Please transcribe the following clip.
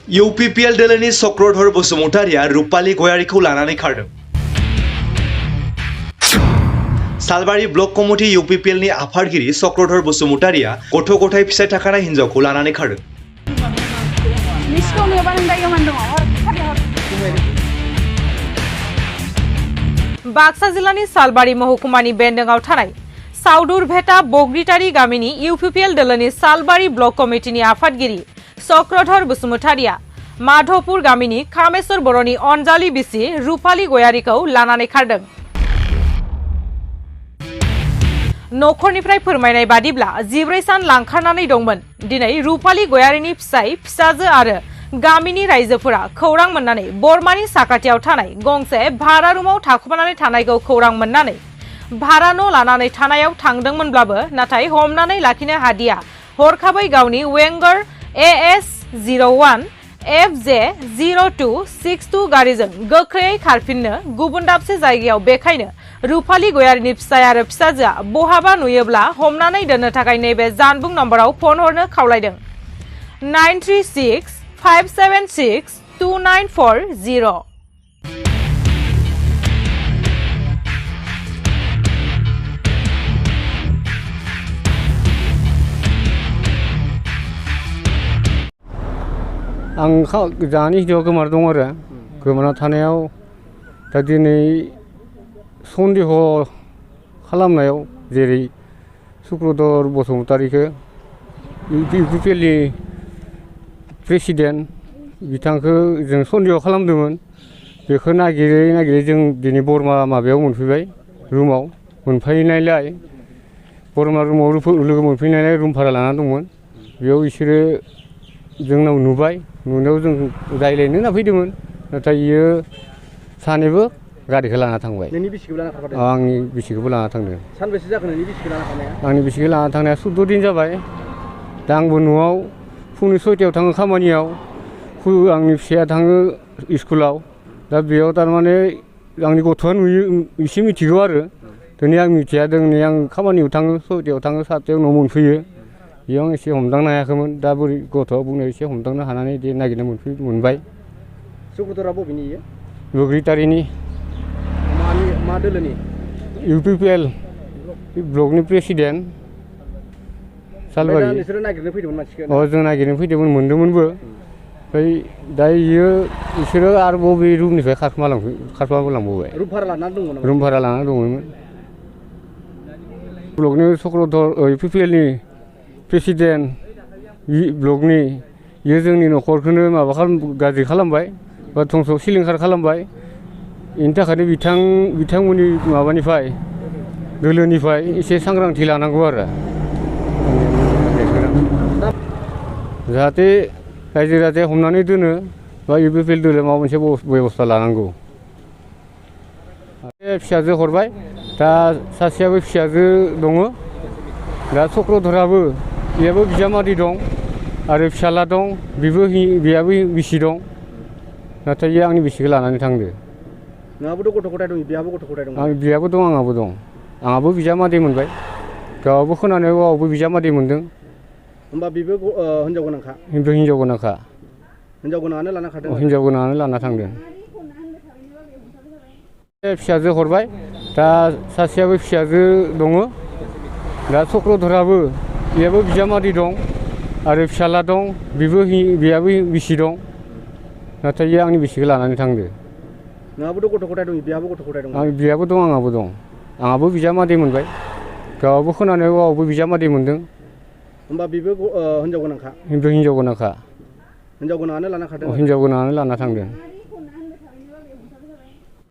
UPPL दोलोनि चक्रधर बसुमतारिया रुपाली गयारिखौ लानानै खारदों। सालबारि ब्लक कमिटि UPPL नि आफादगिरि चक्रधर बसुमतारिया गथ' गथाय फिसाय थाखानाय हिनजावखौ लानानै खारदों। बाक्सा जिल्लानि सालबारि महकुमानि बेन्दोंआव थानाय साउदुरभेटा बग्रिटारि गामिनि UPPL दोलोनि सालबारि ब्लक कमिटिनि आफादगिरि चक्रधर बसुमतारिया माधवपुर गामिनि कामेश्वर बर'नि अनजालि बिसि रुपाली गयारिखौ लानानै खारदों। नखरनिफ्राय फोरमायनाय बादिब्ला 14 सान लांखारनानै दंमोन। दिनै रुपाली गयारिनि फिसाय फिसाजो आरो गामिनि रायजोफोरा खौरां मोननानै बरमानि साखाथियाव थानाय गंसे भारा रुमाव थाखुमानानै थानायखौ खौरां मोननानै भारा न' लानानै थानायाव थांदोंमोनब्लाबो नाथाय हमनानै लाखिनो हादिया हरखाबै गावनि वेंगर AS01 FJ0262 गारिजों गोख्रैयै खारफिननो गुबुन दाबसे जायगायाव बेखायनो रुपाली गयारिनि फिसाय आरो फिसाजोआ बहाबा नुयोब्ला हमनानै दोननो थाखाय नैबे जानबुं नम्बराव फन हरनो खावलायदों। 9365762940। आं जानि हिनजावा गोमाना दं आरो गोमाना थानायाव दा दिनै सन्देह खालामनायाव जेरै चक्रधर बसुमतारिखौ UPPL नि प्रेसिडेन्ट बिथांखौ जों सन्देह खालामदोंमोन। बेखौ नागिरै नागिरै जों दिनै बरमा माबायाव मोनफैबाय रुमाव मोनफैनायलाय बरमा रुमाव लोगो मोनफैनायलाय रुम भारा लाना दंमोन। बेयाव बिसोरो जोंनाव नुबाय नुनायाव जों रायज्लायनो होनना फैदोंमोन नाथाय इयो सानैबो गारिखौ लाना थांबाय। नोंनि बिसिखौबो लाना थांफादों? आंनि बिसिखौबो लाना थांदों। सानबेसे जाखो नोंनि बिसिखौ लाना थांनाया? आंनि बिसिखौ लाना थांनाया 14 दिन जाबाय। दा आंबो न'आव फुंनि 6टायाव थाङो खामानियाव, आंनि फिसाया थाङो स्कुलाव। दा बेयाव थारमाने आंनि गथ'आ नुयो एसे मिथिगौ आरो दिनै आं मिथिया दिनै आं खामानियाव थाङो 6टायाव थाङो 7टायाव न' मोनफैयो। बेयाव आं एसे हमदांनो हायाखैमोन। दा बोरै गथ'आ बुंनायाव एसे हमदांनो हानानै दे नागिरना मोनबाय। चक्रधरा बबेनि इयो? बग्रिटारिनि। मा दोलोनि? UPPL ब्लकनि प्रेसिडेन्ट सालबारि। नोंसोरो नागिरनो फैदोंमोन मानसिखौ? जों नागिरनो फैदोंमोन, मोनदोंमोनबो। ओमफ्राय दा बिसोरो आरोबाव बे रुमनिफ्राय खारखोमालांबावबाय। रुम भारा लानानै दंमोन? रुम भारा लानानै दंमोन। ब्लकनि चक्रधर UPPL नि प्रेसिडेन्ट ब्लकनि इयो जोंनि न'खरखौनो गाज्रि खालामबाय बा धंस' सिलिंखार खालामबाय। बेनि थाखायनो बिथांमोननि माबानिफ्राय दोलोनिफ्राय एसे सांग्रांथि लानांगौ आरो जाहाथे रायजो राजाया हमनानै दोनो बा UPPL दोलो माबा मोनसे बेबस्था लानांगौ। फिसाजो हरबाय, दा सासेयाबो फिसाजो दङ। दा चक्रधराबो बेयाबो बिजामादै दं आरो फिसाला दं, बेयाबो बिसि दं। नाथाय इयो आंनि बिसिखौ लानानै थांदो। नोंहाबोथ' गथ' गथाय दं, बिहाबो गथ' गथाय दं? बिहाबो दं, आंहाबो दं। आंहाबो बिजामादै मोनबाय। गावहाबो खोनानायाव गावहाबो बिजामादै मोनदों। होमबा बेबो हिनजाव गोनांखा? हिनजाव गोनांखा। हिनजाव गोनाङानो लाना खारदों? हिनजाव गोनाङानो लाना थांदों। फिसाजो हरबाय, दा सासेयाबो फिसाजो दङ। दा चक्रधराबो बेयाबो बिजामादै दं आरो फिसाला दं, बेयाबो बिसि दं। नाथाय इयो आंनि बिसिखौ लानानै थांदो। नोंहाबोथ' गथ' गथाय दं, बिहाबो गथ' गथाय दं? बिहाबो दं, आंहाबो दं। आंहाबो बिजामादै मोनबाय। गावहाबो खोनानायाव गावहाबो बिजामादै मोनदों। होमबा बेबो हिनजाव गोनांखा? हिनजाव गोनांखा। हिनजाव गोनाङानो लाना खारदों? हिनजाव गोनाङानो लाना थांदों।